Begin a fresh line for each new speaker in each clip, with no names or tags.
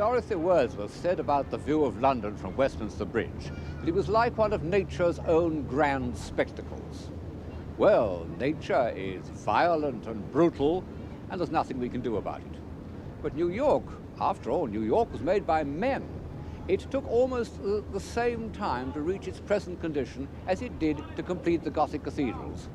Dorothy Wordsworth said about the view of London from Westminster Bridge that it was like one of nature's own grand spectacles. Well, nature is violent and brutal, and there's nothing we can do about it. But New York, after all, New York was made by men. It took almost the same time to reach its present condition as it did to complete the Gothic cathedrals.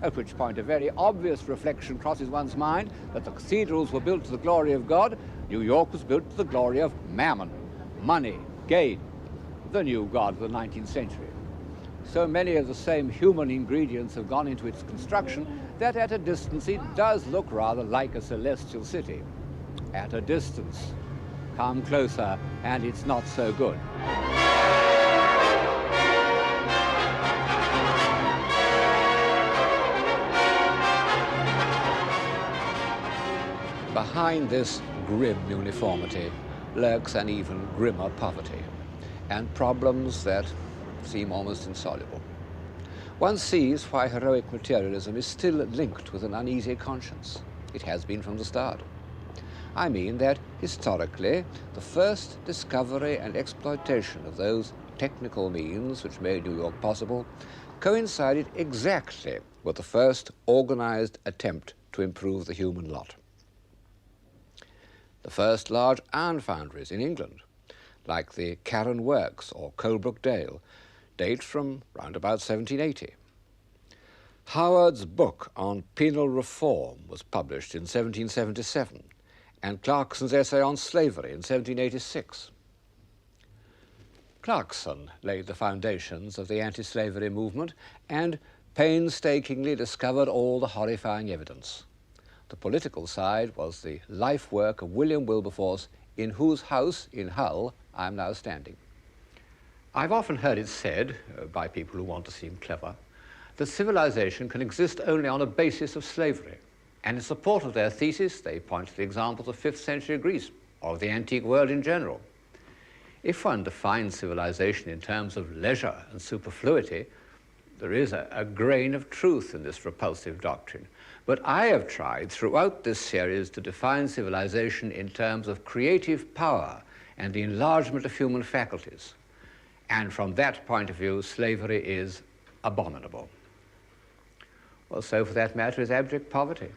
At which point a very obvious reflection crosses one's mind that the cathedrals were built to the glory of God, New York was built to the glory of mammon, money, gain, the new god of the 19th century. So many of the same human ingredients have gone into its construction that at a distance it does look rather like a celestial city. At a distance. Come closer and it's not so good. Behind this grim uniformity lurks an even grimmer poverty, and problems that seem almost insoluble. One sees why heroic materialism is still linked with an uneasy conscience. It has been from the start. I mean that, historically, the first discovery and exploitation of those technical means which made New York possible coincided exactly with the first organized attempt to improve the human lot. The first large iron foundries in England, like the Carron Works or Colebrook Dale, date from round about 1780. Howard's book on penal reform was published in 1777, and Clarkson's essay on slavery in 1786. Clarkson laid the foundations of the anti-slavery movement and painstakingly discovered all the horrifying evidence. The political side was the life work of William Wilberforce, in whose house in Hull I'm now standing. I've often heard it said, by people who want to seem clever, that civilization can exist only on a basis of slavery. And in support of their thesis, they point to the examples of 5th century Greece, or of the antique world in general. If one defines civilization in terms of leisure and superfluity, there is a grain of truth in this repulsive doctrine. But I have tried throughout this series to define civilization in terms of creative power and the enlargement of human faculties. And from that point of view, slavery is abominable. Well, so for that matter is abject poverty.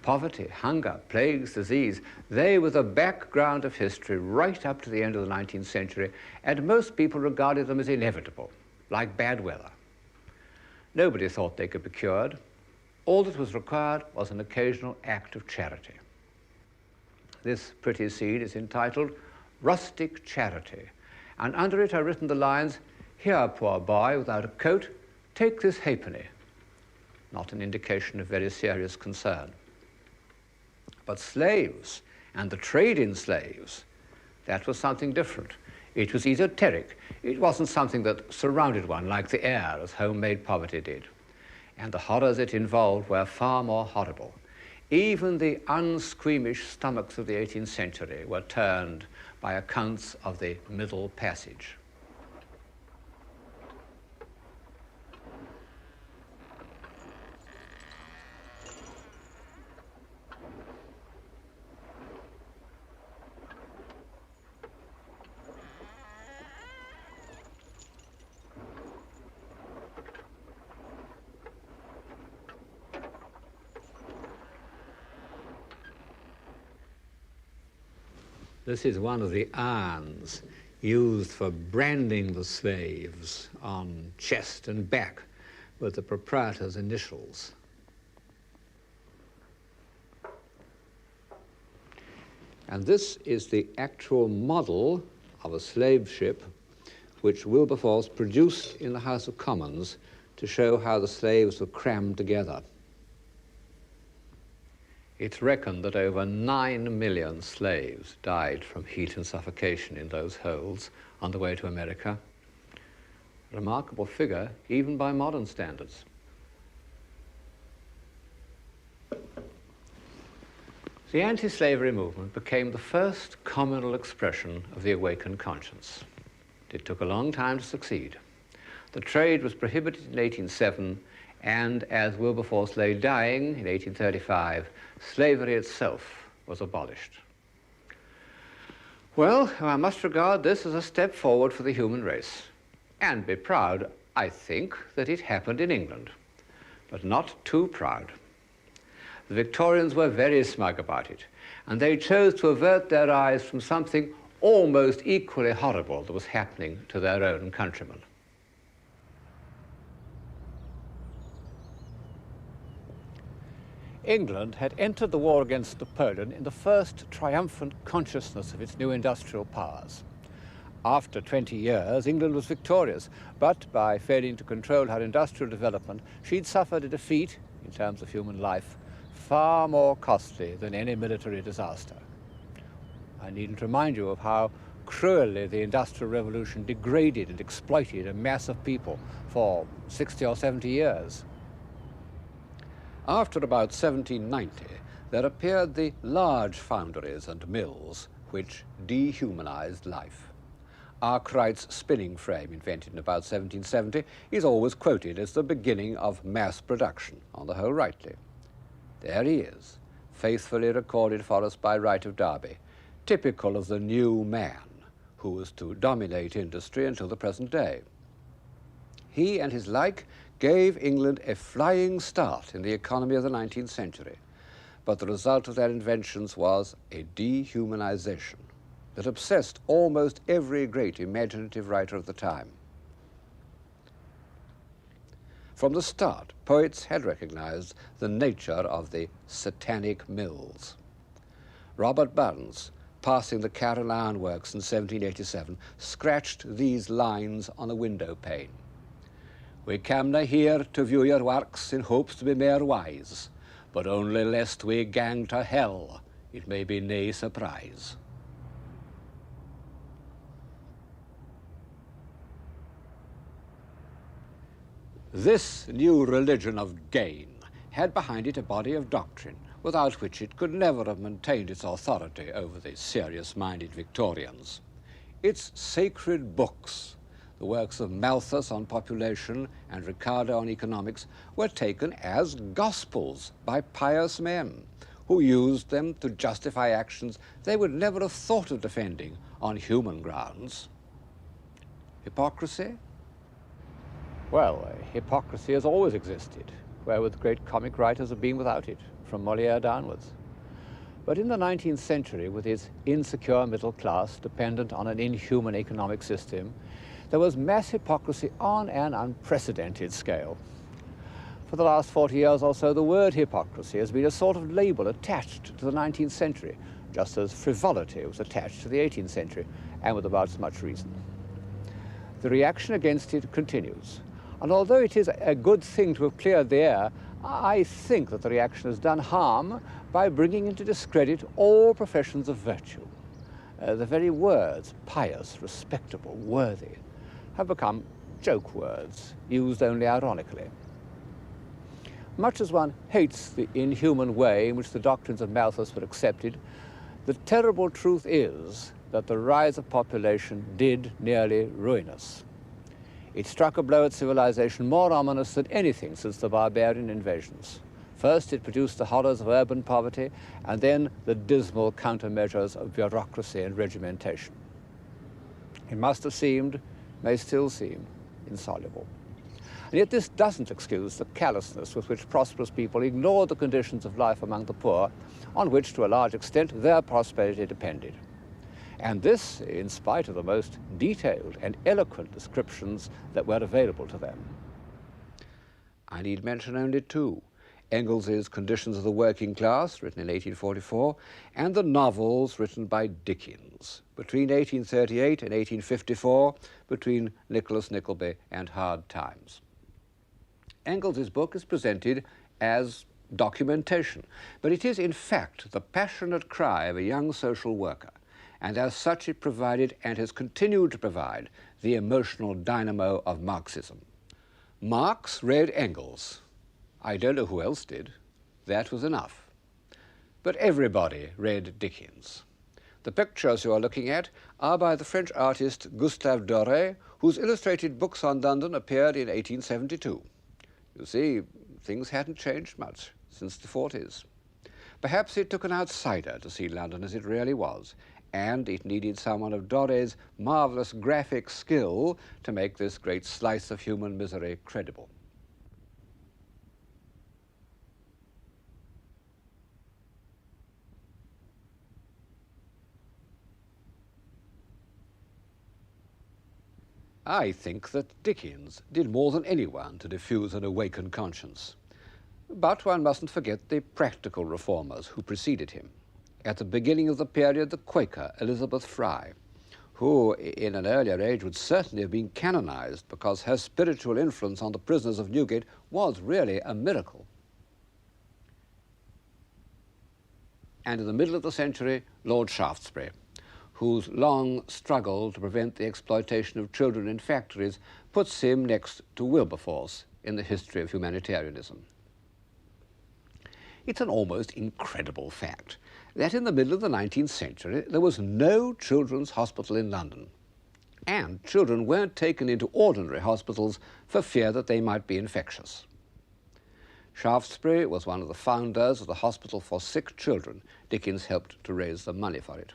Poverty, hunger, plagues, disease, they were the background of history right up to the end of the 19th century, and most people regarded them as inevitable, like bad weather. Nobody thought they could be cured. All that was required was an occasional act of charity. This pretty scene is entitled Rustic Charity, and under it are written the lines, "Here, poor boy without a coat, take this halfpenny." Not an indication of very serious concern. But slaves and the trade in slaves, that was something different. It was esoteric. It wasn't something that surrounded one like the air, as homemade poverty did. And the horrors it involved were far more horrible. Even the unsqueamish stomachs of the 18th century were turned by accounts of the Middle Passage. This is one of the irons used for branding the slaves on chest and back with the proprietor's initials. And this is the actual model of a slave ship which Wilberforce produced in the House of Commons to show how the slaves were crammed together. It's reckoned that over 9 million slaves died from heat and suffocation in those holds on the way to America. A remarkable figure, even by modern standards. The anti-slavery movement became the first communal expression of the awakened conscience. It took a long time to succeed. The trade was prohibited in 1807, and as Wilberforce lay dying in 1835, slavery itself was abolished. Well, I must regard this as a step forward for the human race, and be proud, I think, that it happened in England, but not too proud. The Victorians were very smug about it, and they chose to avert their eyes from something almost equally horrible that was happening to their own countrymen. England had entered the war against Napoleon in the first triumphant consciousness of its new industrial powers. After 20 years, England was victorious, but by failing to control her industrial development, she'd suffered a defeat, in terms of human life, far more costly than any military disaster. I needn't remind you of how cruelly the Industrial Revolution degraded and exploited a mass of people for 60 or 70 years. After about 1790, there appeared the large foundries and mills which dehumanized life. Arkwright's spinning frame, invented in about 1770, is always quoted as the beginning of mass production, on the whole rightly. There he is, faithfully recorded for us by Wright of Derby, typical of the new man who was to dominate industry until the present day. He and his like gave England a flying start in the economy of the 19th century, but the result of their inventions was a dehumanization that obsessed almost every great imaginative writer of the time. From the start, poets had recognized the nature of the satanic mills. Robert Burns, passing the Carron Iron Works in 1787, scratched these lines on a window pane. "We camna here to view your works in hopes to be mair wise, but only lest we gang to hell, it may be nae surprise." This new religion of gain had behind it a body of doctrine without which it could never have maintained its authority over the serious-minded Victorians. Its sacred books, the works of Malthus on population and Ricardo on economics, were taken as gospels by pious men who used them to justify actions they would never have thought of defending on human grounds. Hypocrisy? Well, hypocrisy has always existed, wherewith great comic writers have been without it, from Molière downwards. But in the 19th century, with its insecure middle class dependent on an inhuman economic system, there was mass hypocrisy on an unprecedented scale. For the last 40 years or so, the word hypocrisy has been a sort of label attached to the 19th century, just as frivolity was attached to the 18th century, and with about as much reason. The reaction against it continues. And although it is a good thing to have cleared the air, I think that the reaction has done harm by bringing into discredit all professions of virtue. The very words pious, respectable, worthy have become joke words, used only ironically. Much as one hates the inhuman way in which the doctrines of Malthus were accepted, the terrible truth is that the rise of population did nearly ruin us. It struck a blow at civilization more ominous than anything since the barbarian invasions. First, it produced the horrors of urban poverty, and then the dismal countermeasures of bureaucracy and regimentation. It must have seemed, may still seem, insoluble. And yet this doesn't excuse the callousness with which prosperous people ignored the conditions of life among the poor, on which, to a large extent, their prosperity depended. And this in spite of the most detailed and eloquent descriptions that were available to them. I need mention only two: Engels's Conditions of the Working Class, written in 1844, and the novels written by Dickens between 1838 and 1854, between Nicholas Nickleby and Hard Times. Engels's book is presented as documentation, but it is in fact the passionate cry of a young social worker, and as such it provided and has continued to provide the emotional dynamo of Marxism. Marx read Engels. I don't know who else did. That was enough. But everybody read Dickens. The pictures you are looking at are by the French artist Gustave Doré, whose illustrated books on London appeared in 1872. You see, things hadn't changed much since the 40s. Perhaps it took an outsider to see London as it really was, and it needed someone of Dorré's marvellous graphic skill to make this great slice of human misery credible. I think that Dickens did more than anyone to diffuse an awakened conscience. But one mustn't forget the practical reformers who preceded him. At the beginning of the period, the Quaker Elizabeth Fry, who in an earlier age would certainly have been canonized because her spiritual influence on the prisoners of Newgate was really a miracle. And in the middle of the century, Lord Shaftesbury, whose long struggle to prevent the exploitation of children in factories puts him next to Wilberforce in the history of humanitarianism. It's an almost incredible fact that in the middle of the 19th century there was no children's hospital in London, and children weren't taken into ordinary hospitals for fear that they might be infectious. Shaftesbury was one of the founders of the Hospital for Sick Children. Dickens helped to raise the money for it.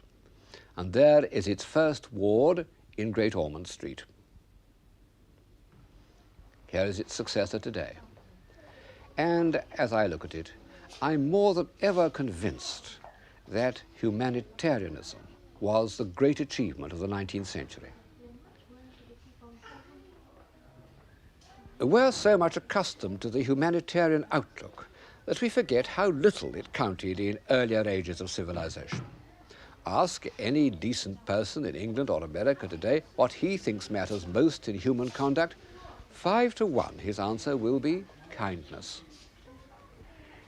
And there is its first ward in Great Ormond Street. Here is its successor today. And as I look at it, I'm more than ever convinced that humanitarianism was the great achievement of the 19th century. We're so much accustomed to the humanitarian outlook that we forget how little it counted in earlier ages of civilization. Ask any decent person in England or America today what he thinks matters most in human conduct. 5 to 1, his answer will be kindness.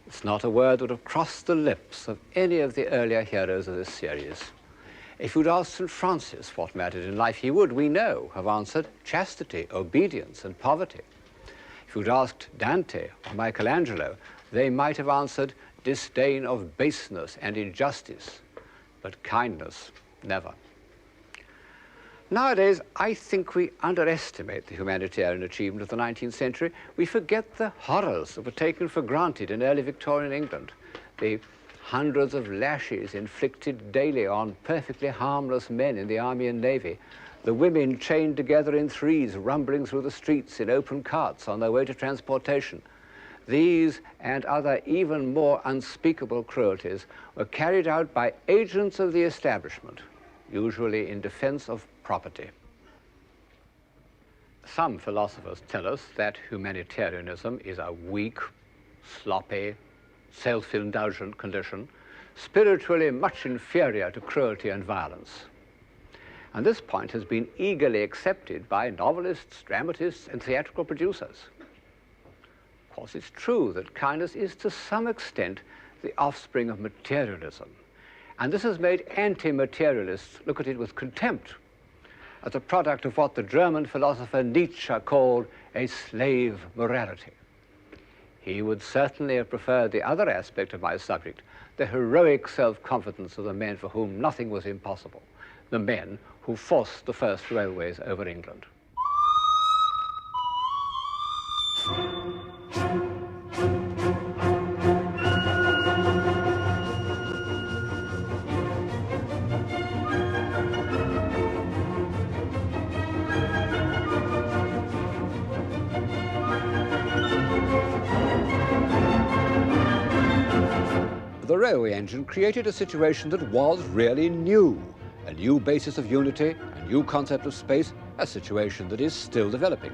It's not a word that would have crossed the lips of any of the earlier heroes of this series. If you'd asked St. Francis what mattered in life, he would, we know, have answered chastity, obedience, and poverty. If you'd asked Dante or Michelangelo, they might have answered disdain of baseness and injustice, but kindness, never. Nowadays, I think we underestimate the humanitarian achievement of the 19th century. We forget the horrors that were taken for granted in early Victorian England, the hundreds of lashes inflicted daily on perfectly harmless men in the army and navy, the women chained together in threes, rumbling through the streets in open carts on their way to transportation. These and other even more unspeakable cruelties were carried out by agents of the establishment, usually in defense of property. Some philosophers tell us that humanitarianism is a weak, sloppy, self-indulgent condition, spiritually much inferior to cruelty and violence. And this point has been eagerly accepted by novelists, dramatists, and theatrical producers. Of course, it's true that kindness is to some extent the offspring of materialism, and this has made anti-materialists look at it with contempt as a product of what the German philosopher Nietzsche called a slave morality. He would certainly have preferred the other aspect of my subject, the heroic self-confidence of the men for whom nothing was impossible, the men who forced the first railways over England. The railway engine created a situation that was really new, a new basis of unity, a new concept of space, a situation that is still developing.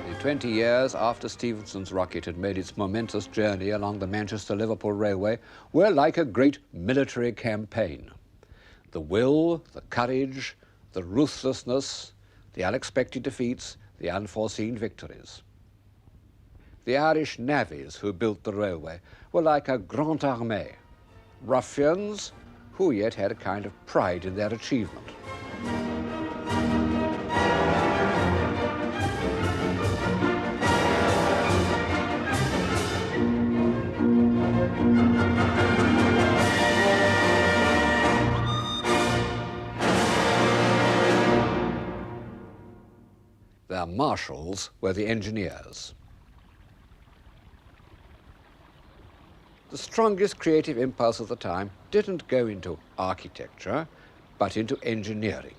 The 20 years after Stephenson's rocket had made its momentous journey along the Manchester-Liverpool Railway were like a great military campaign. The will, the courage, the ruthlessness, the unexpected defeats, the unforeseen victories. The Irish navvies who built the railway were like a grande armée, ruffians who yet had a kind of pride in their achievement. Their marshals were the engineers. The strongest creative impulse of the time didn't go into architecture, but into engineering,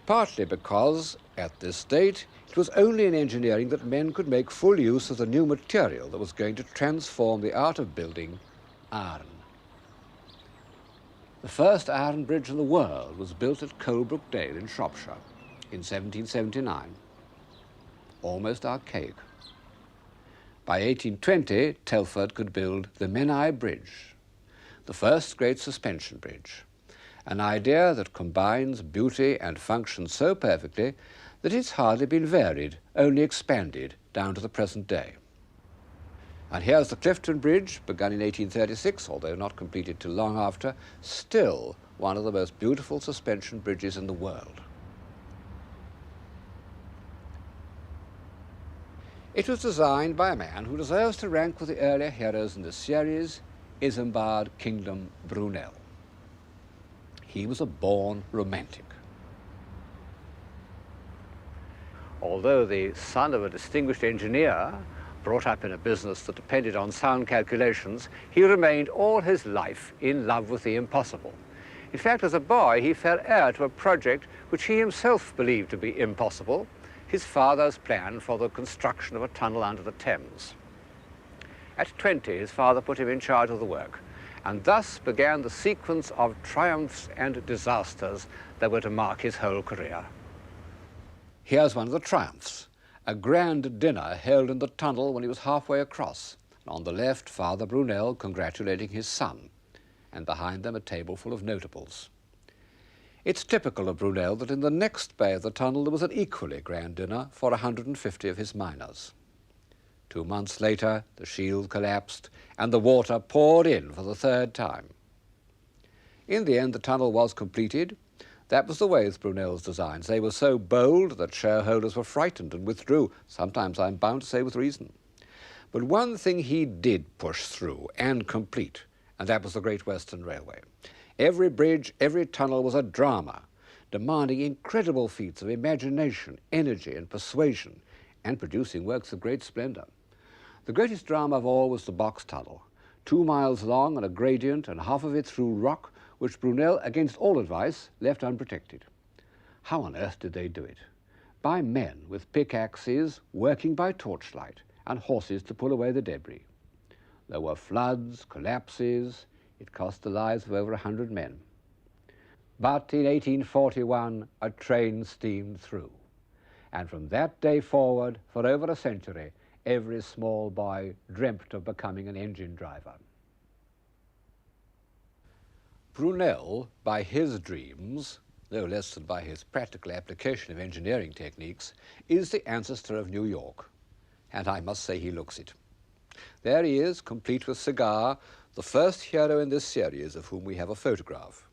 partly because, at this date, it was only in engineering that men could make full use of the new material that was going to transform the art of building, iron. The first iron bridge in the world was built at Colebrook Dale in Shropshire in 1779. Almost archaic. By 1820, Telford could build the Menai Bridge, the first great suspension bridge, an idea that combines beauty and function so perfectly that it's hardly been varied, only expanded down to the present day. And here's the Clifton Bridge, begun in 1836, although not completed till long after, still one of the most beautiful suspension bridges in the world. It was designed by a man who deserves to rank with the earlier heroes in this series, Isambard Kingdom Brunel. He was a born romantic. Although the son of a distinguished engineer, brought up in a business that depended on sound calculations, he remained all his life in love with the impossible. In fact, as a boy, he fell heir to a project which he himself believed to be impossible, his father's plan for the construction of a tunnel under the Thames. At 20, his father put him in charge of the work, and thus began the sequence of triumphs and disasters that were to mark his whole career. Here's one of the triumphs, a grand dinner held in the tunnel when he was halfway across. On the left, Father Brunel congratulating his son, and behind them a table full of notables. It's typical of Brunel that in the next bay of the tunnel there was an equally grand dinner for 150 of his miners. 2 months later, the shield collapsed and the water poured in for the third time. In the end, the tunnel was completed. That was the way with Brunel's designs. They were so bold that shareholders were frightened and withdrew, sometimes, I'm bound to say, with reason. But one thing he did push through and complete, and that was the Great Western Railway. Every bridge, every tunnel was a drama, demanding incredible feats of imagination, energy, and persuasion, and producing works of great splendor. The greatest drama of all was the box tunnel, 2 miles long on a gradient and half of it through rock, which Brunel, against all advice, left unprotected. How on earth did they do it? By men with pickaxes, working by torchlight, and horses to pull away the debris. There were floods, collapses. It cost the lives of over 100 men. But in 1841, a train steamed through. And from that day forward, for over a century, every small boy dreamt of becoming an engine driver. Brunel, by his dreams, no less than by his practical application of engineering techniques, is the ancestor of New York. And I must say he looks it. There he is, complete with cigar, the first hero in this series of whom we have a photograph.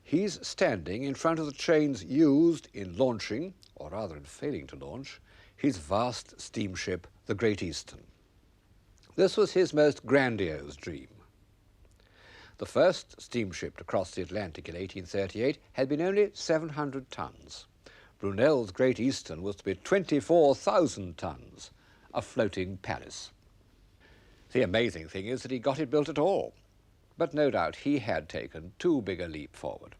He's standing in front of the trains used in launching, or rather in failing to launch, his vast steamship, the Great Eastern. This was his most grandiose dream. The first steamship to cross the Atlantic in 1838 had been only 700 tons. Brunel's Great Eastern was to be 24,000 tons, a floating palace. The amazing thing is that he got it built at all. But no doubt he had taken too big a leap forward.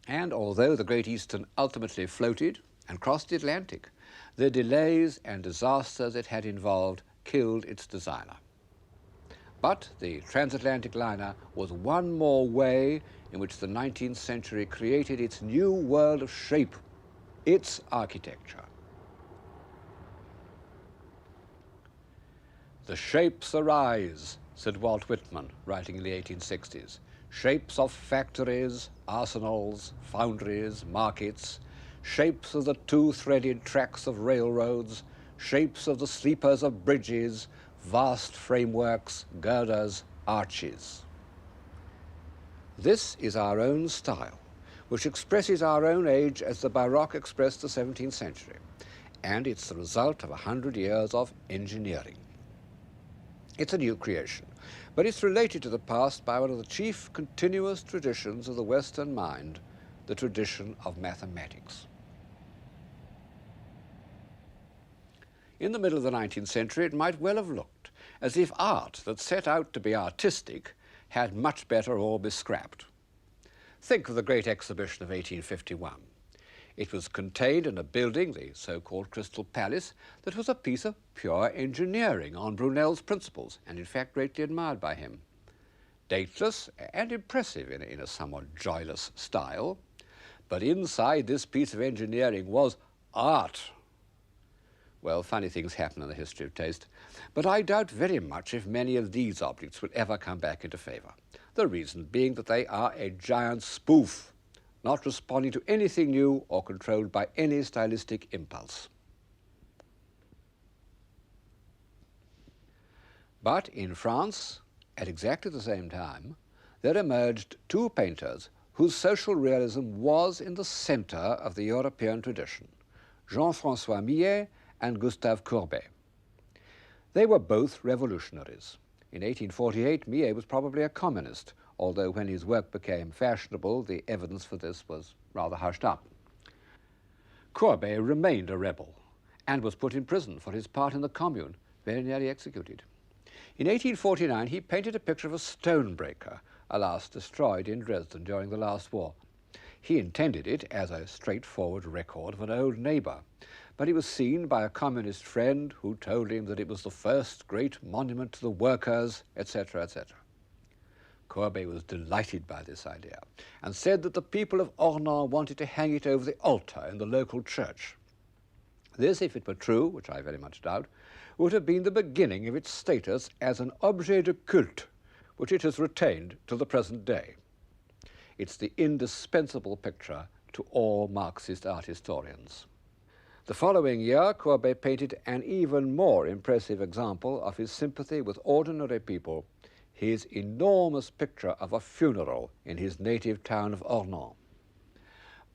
And although the Great Eastern ultimately floated and crossed the Atlantic, the delays and disasters it had involved killed its designer. But the transatlantic liner was one more way in which the 19th century created its new world of shape, its architecture. The shapes arise, said Walt Whitman, writing in the 1860s. Shapes of factories, arsenals, foundries, markets, shapes of the two-threaded tracks of railroads, shapes of the sleepers of bridges, vast frameworks, girders, arches. This is our own style, which expresses our own age as the Baroque expressed the 17th century, and it's the result of 100 years of engineering. It's a new creation, but it's related to the past by one of the chief continuous traditions of the Western mind, the tradition of mathematics. In the middle of the 19th century, it might well have looked as if art that set out to be artistic had much better all be scrapped. Think of the Great Exhibition of 1851. It was contained in a building, the so-called Crystal Palace, that was a piece of pure engineering on Brunel's principles, and in fact greatly admired by him. Dateless and impressive in a somewhat joyless style, but inside this piece of engineering was art. Well, funny things happen in the history of taste, but I doubt very much if many of these objects will ever come back into favour. The reason being that they are a giant spoof, not responding to anything new or controlled by any stylistic impulse. But in France, at exactly the same time, there emerged two painters whose social realism was in the centre of the European tradition, Jean-François Millet and Gustave Courbet. They were both revolutionaries. In 1848, Millet was probably a communist, although when his work became fashionable, the evidence for this was rather hushed up. Courbet remained a rebel and was put in prison for his part in the Commune, very nearly executed. In 1849, he painted a picture of a stonebreaker, alas destroyed in Dresden during the last war. He intended it as a straightforward record of an old neighbour, but he was seen by a communist friend who told him that it was the first great monument to the workers, etc., etc. Courbet was delighted by this idea and said that the people of Ornans wanted to hang it over the altar in the local church. This, if it were true, which I very much doubt, would have been the beginning of its status as an objet de culte, which it has retained to the present day. It's the indispensable picture to all Marxist art historians. The following year, Courbet painted an even more impressive example of his sympathy with ordinary people, his enormous picture of a funeral in his native town of Ornans.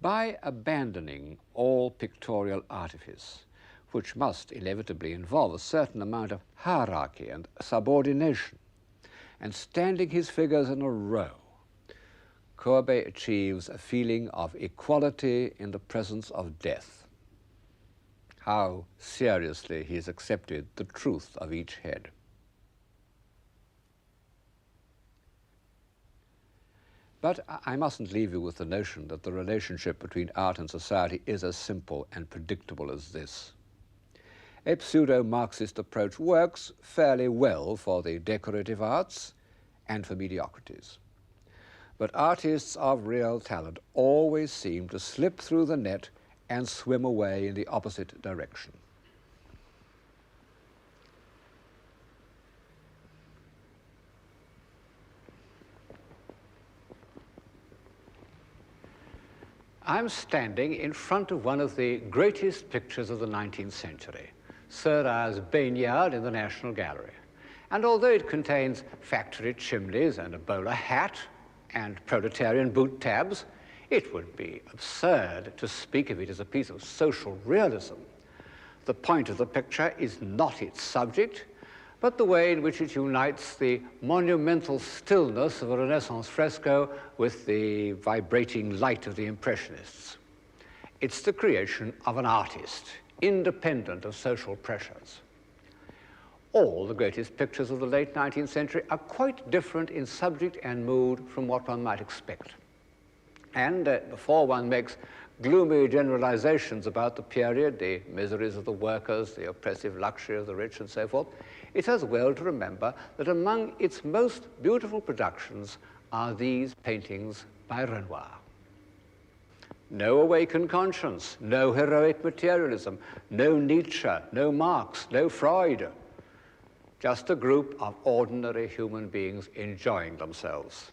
By abandoning all pictorial artifice, which must inevitably involve a certain amount of hierarchy and subordination, and standing his figures in a row, Courbet achieves a feeling of equality in the presence of death. How seriously he has accepted the truth of each head. But I mustn't leave you with the notion that the relationship between art and society is as simple and predictable as this. A pseudo-Marxist approach works fairly well for the decorative arts and for mediocrities. But artists of real talent always seem to slip through the net and swim away in the opposite direction. I'm standing in front of one of the greatest pictures of the 19th century, Seurat's Baignade in the National Gallery. And although it contains factory chimneys and a bowler hat and proletarian boot tabs, it would be absurd to speak of it as a piece of social realism. The point of the picture is not its subject, but the way in which it unites the monumental stillness of a Renaissance fresco with the vibrating light of the Impressionists. It's the creation of an artist, independent of social pressures. All the greatest pictures of the late 19th century are quite different in subject and mood from what one might expect. And before one makes gloomy generalizations about the period, the miseries of the workers, the oppressive luxury of the rich, and so forth, it's as well to remember that among its most beautiful productions are these paintings by Renoir. No awakened conscience, no heroic materialism, no Nietzsche, no Marx, no Freud. Just a group of ordinary human beings enjoying themselves.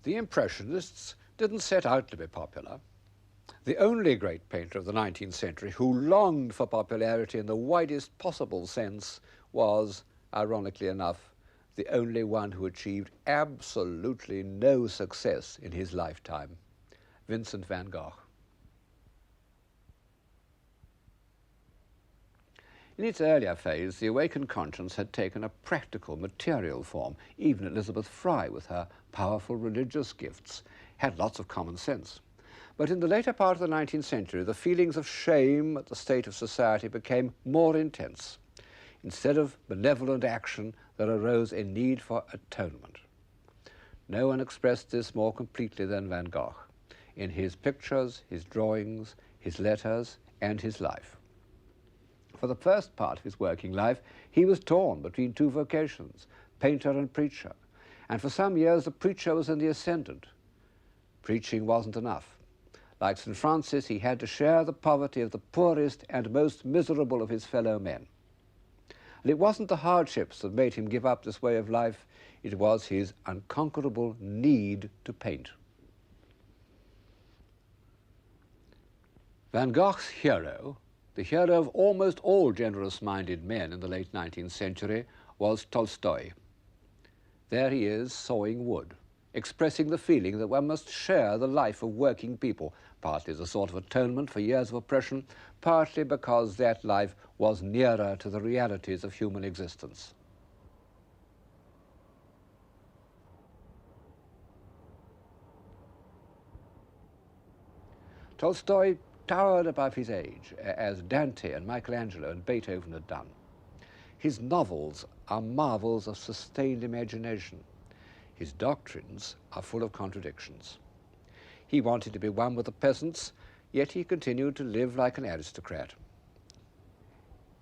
The Impressionists didn't set out to be popular. The only great painter of the 19th century who longed for popularity in the widest possible sense was, ironically enough, the only one who achieved absolutely no success in his lifetime, Vincent van Gogh. In its earlier phase, the awakened conscience had taken a practical, material form. Even Elizabeth Fry, with her powerful religious gifts, had lots of common sense. But in the later part of the 19th century, the feelings of shame at the state of society became more intense. Instead of benevolent action, there arose a need for atonement. No one expressed this more completely than Van Gogh, in his pictures, his drawings, his letters, and his life. For the first part of his working life, he was torn between two vocations, painter and preacher, and for some years the preacher was in the ascendant. Preaching wasn't enough. Like St. Francis, he had to share the poverty of the poorest and most miserable of his fellow men. And it wasn't the hardships that made him give up this way of life, it was his unconquerable need to paint. Van Gogh's hero, the hero of almost all generous-minded men in the late 19th century, was Tolstoy. There he is, sawing wood, expressing the feeling that one must share the life of working people, partly as a sort of atonement for years of oppression, partly because that life was nearer to the realities of human existence. Tolstoy towered above his age, as Dante and Michelangelo and Beethoven had done. His novels are marvels of sustained imagination. His doctrines are full of contradictions. He wanted to be one with the peasants, yet he continued to live like an aristocrat.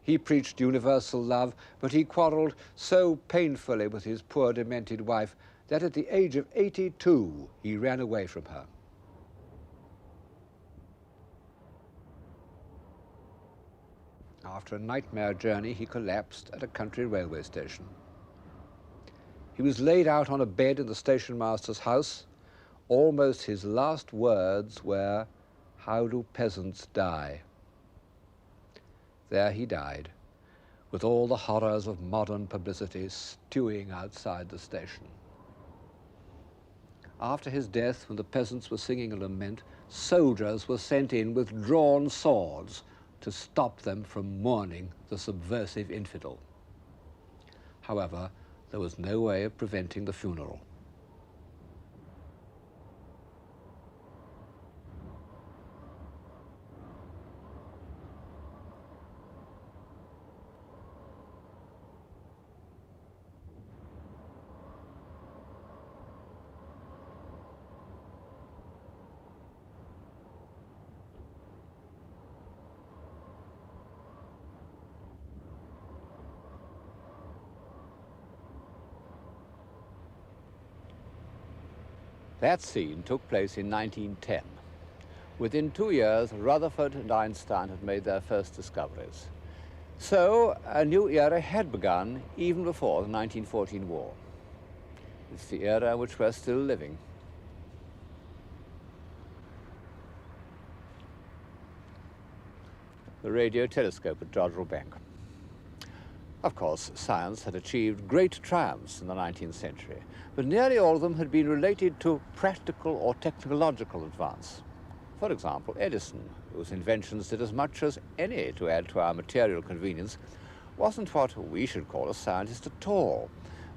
He preached universal love, but he quarreled so painfully with his poor demented wife that at the age of 82 he ran away from her. After a nightmare journey, he collapsed at a country railway station. He was laid out on a bed in the station master's house. Almost his last words were, "How do peasants die?" There he died, with all the horrors of modern publicity stewing outside the station. After his death, when the peasants were singing a lament, soldiers were sent in with drawn swords to stop them from mourning the subversive infidel. However, there was no way of preventing the funeral. That scene took place in 1910. Within 2 years, Rutherford and Einstein had made their first discoveries. So a new era had begun even before the 1914 war. It's the era in which we're still living. The radio telescope at Jodrell Bank. Of course, science had achieved great triumphs in the 19th century, but nearly all of them had been related to practical or technological advance. For example, Edison, whose inventions did as much as any to add to our material convenience, wasn't what we should call a scientist at all,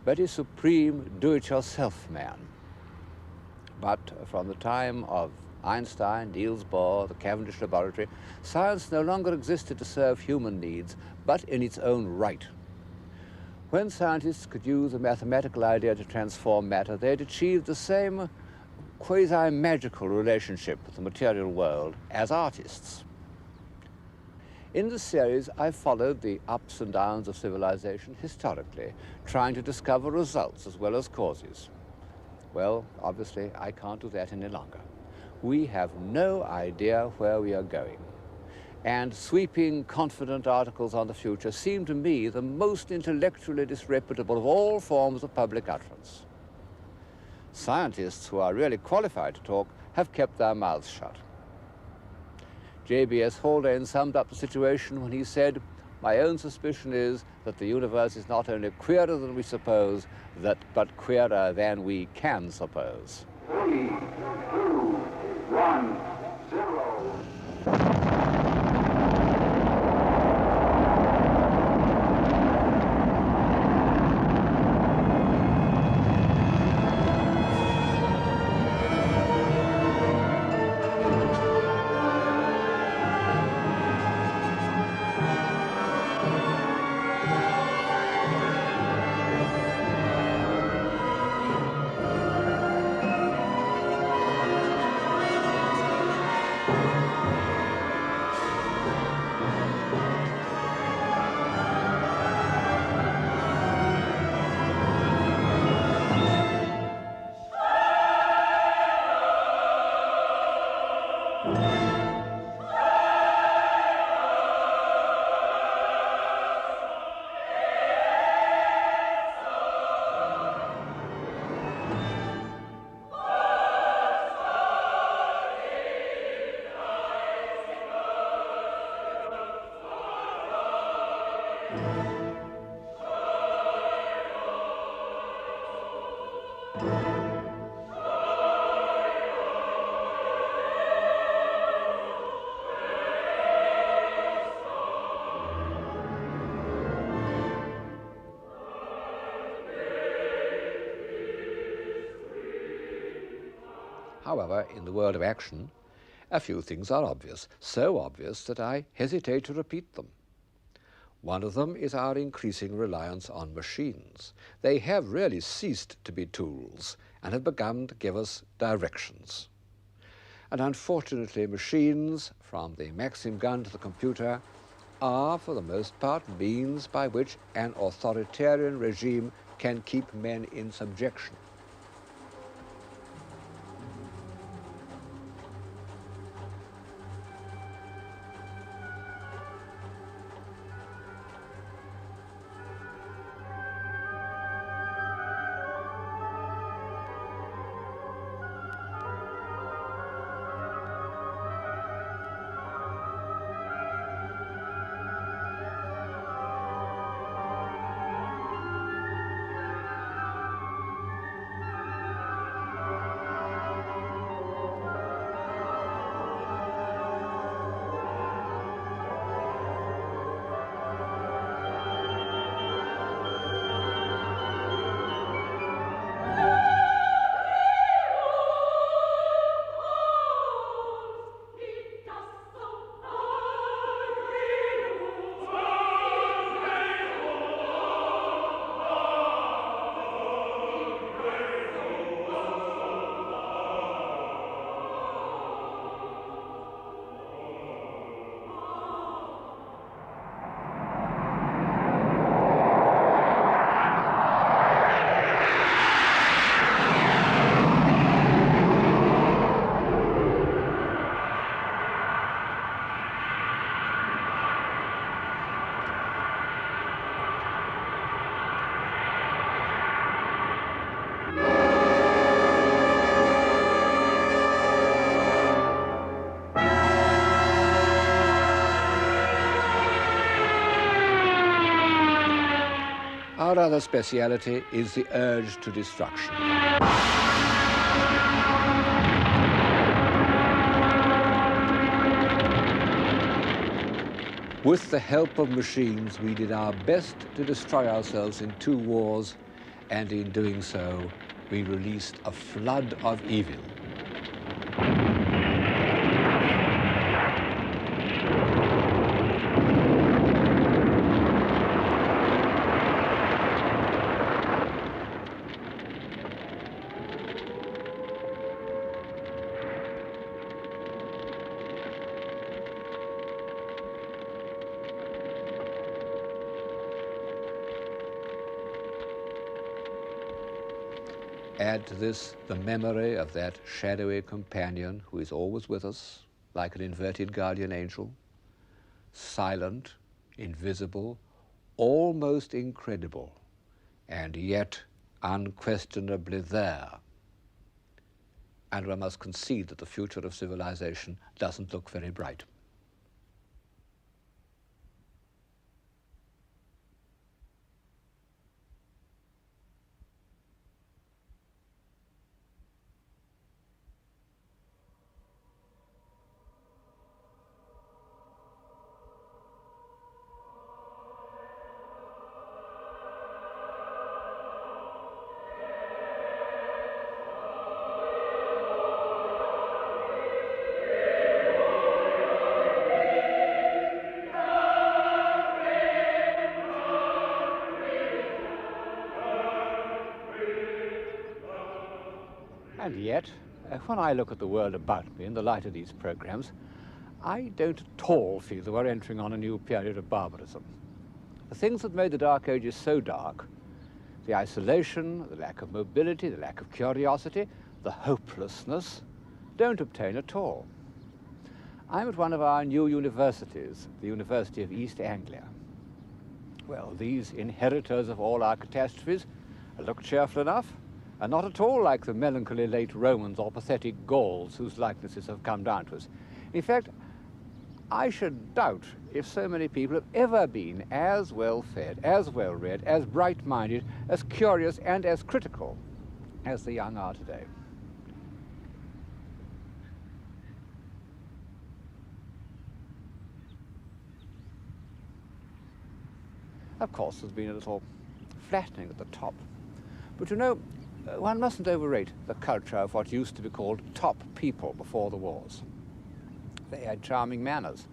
but a supreme do-it-yourself man. But from the time of Einstein, Niels Bohr, the Cavendish Laboratory, science no longer existed to serve human needs, but in its own right. When scientists could use a mathematical idea to transform matter, they had achieved the same quasi-magical relationship with the material world as artists. In this series, I've followed the ups and downs of civilization historically, trying to discover results as well as causes. Well, obviously, I can't do that any longer. We have no idea where we are going. And sweeping, confident articles on the future seem to me the most intellectually disreputable of all forms of public utterance. Scientists who are really qualified to talk have kept their mouths shut. J.B.S. Haldane summed up the situation when he said, "My own suspicion is that the universe is not only queerer than we suppose, but queerer than we can suppose."
3, 2, 1, 0.
However, in the world of action, a few things are obvious, so obvious that I hesitate to repeat them. One of them is our increasing reliance on machines. They have really ceased to be tools and have begun to give us directions. And unfortunately, machines, from the Maxim gun to the computer, are, for the most part, means by which an authoritarian regime can keep men in subjection. Our other speciality is the urge to destruction. With the help of machines, we did our best to destroy ourselves in 2 wars, and in doing so, we released a flood of evil. Add to this the memory of that shadowy companion who is always with us, like an inverted guardian angel, silent, invisible, almost incredible, and yet unquestionably there, and one must concede that the future of civilization doesn't look very bright. And yet, when I look at the world about me in the light of these programs, I don't at all feel that we're entering on a new period of barbarism. The things that made the Dark Ages so dark, the isolation, the lack of mobility, the lack of curiosity, the hopelessness, don't obtain at all. I'm at one of our new universities, the University of East Anglia. Well, these inheritors of all our catastrophes look cheerful enough, and not at all like the melancholy late Romans or pathetic Gauls whose likenesses have come down to us. In fact, I should doubt if so many people have ever been as well-fed, as well-read, as bright-minded, as curious and as critical as the young are today. Of course, there's been a little flattening at the top. But you know, one mustn't overrate the culture of what used to be called top people before the wars. They had charming manners,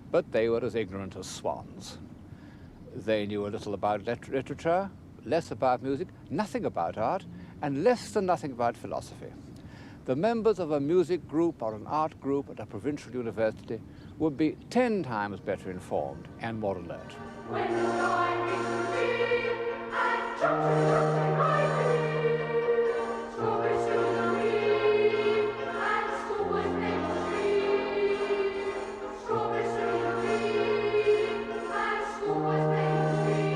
but they were as ignorant as swans. They knew a little about literature, less about music, nothing about art, and less than nothing about philosophy. The members of a music group or an art group at a provincial university would be 10 times better informed and more alert.
When the light is real, and children strawberries through the field, and school was never free. Strawberries through the field, and school was never free.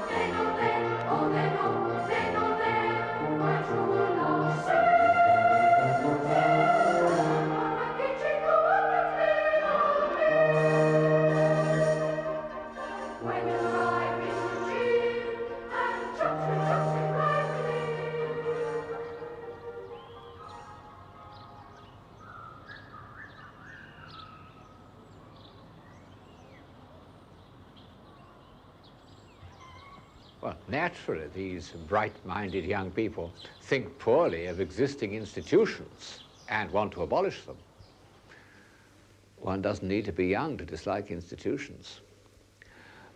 Then, oh then, oh then, oh then, oh then, my true love sang. When the light is real, and children
Well, naturally, these bright-minded young people think poorly of existing institutions and want to abolish them. One doesn't need to be young to dislike institutions.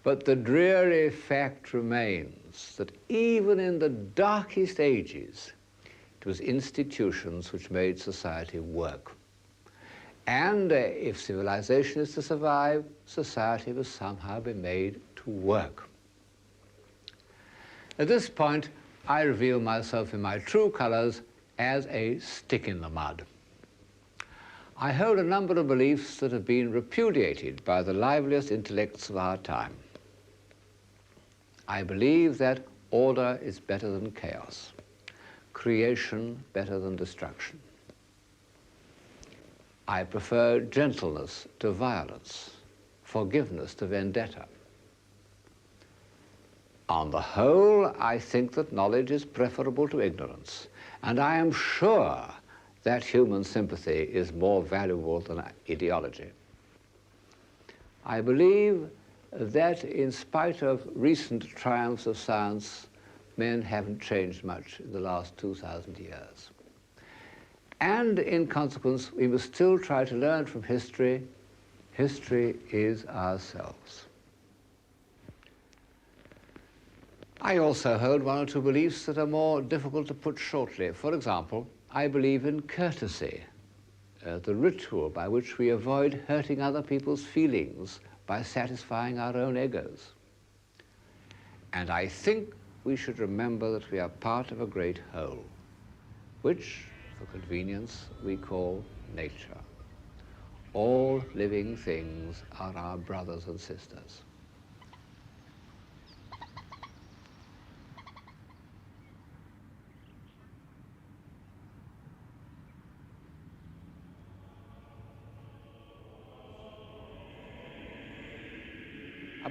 But the dreary fact remains that even in the darkest ages, it was institutions which made society work. And if civilization is to survive, society must somehow be made to work. At this point, I reveal myself in my true colors as a stick in the mud. I hold a number of beliefs that have been repudiated by the liveliest intellects of our time. I believe that order is better than chaos, creation better than destruction. I prefer gentleness to violence, forgiveness to vendetta. On the whole, I think that knowledge is preferable to ignorance, and I am sure that human sympathy is more valuable than ideology. I believe that in spite of recent triumphs of science, men haven't changed much in the last 2,000 years. And in consequence, we must still try to learn from history. History is ourselves. I also hold one or two beliefs that are more difficult to put shortly. For example, I believe in courtesy, the ritual by which we avoid hurting other people's feelings by satisfying our own egos. And I think we should remember that we are part of a great whole, which, for convenience, we call nature. All living things are our brothers and sisters.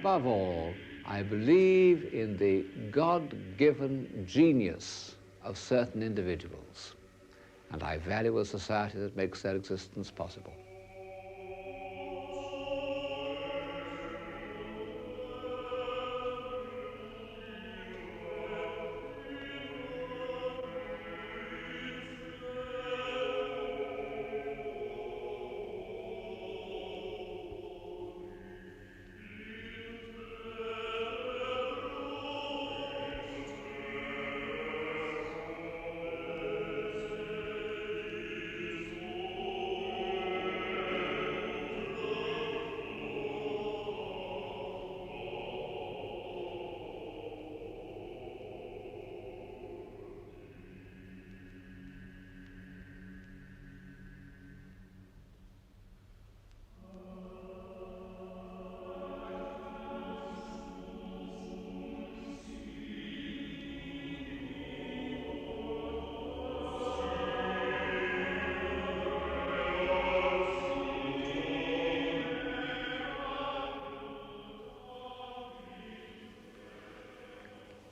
above all, I believe in the God-given genius of certain individuals, and I value a society that makes their existence possible.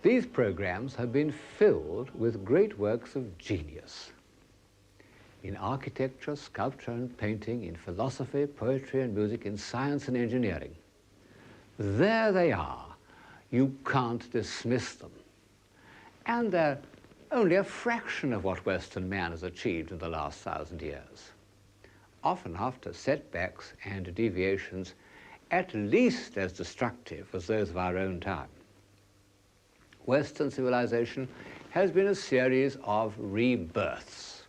These programs have been filled with great works of genius. In architecture, sculpture and painting, in philosophy, poetry and music, in science and engineering. There they are. You can't dismiss them. And they're only a fraction of what Western man has achieved in the last 1,000 years. Often after setbacks and deviations at least as destructive as those of our own time. Western civilization has been a series of rebirths.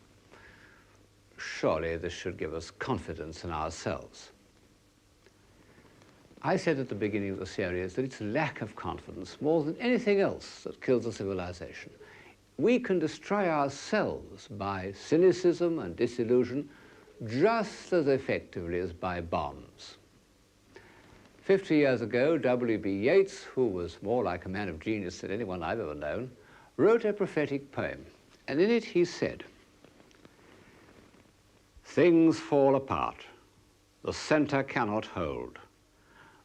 Surely this should give us confidence in ourselves. I said at the beginning of the series that it's lack of confidence more than anything else that kills a civilization. We can destroy ourselves by cynicism and disillusion just as effectively as by bombs. 50 years ago, W.B. Yeats, who was more like a man of genius than anyone I've ever known, wrote a prophetic poem, and in it he said, "Things fall apart, the center cannot hold.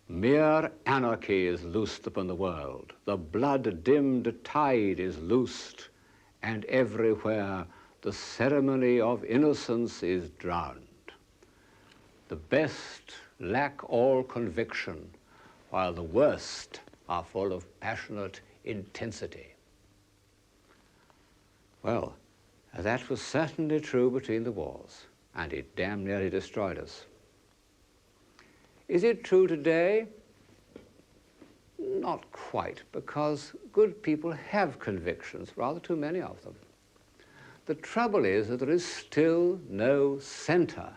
Mere anarchy is loosed upon the world, the blood-dimmed tide is loosed, and everywhere the ceremony of innocence is drowned. The best lack all conviction, while the worst are full of passionate intensity." Well, that was certainly true between the wars, and it damn nearly destroyed us. Is it true today? Not quite, because good people have convictions, rather too many of them. The trouble is that there is still no center.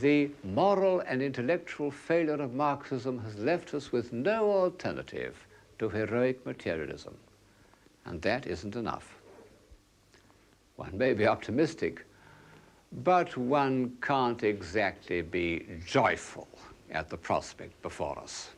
The moral and intellectual failure of Marxism has left us with no alternative to heroic materialism, and that isn't enough. One may be optimistic, but one can't exactly be joyful at the prospect before us.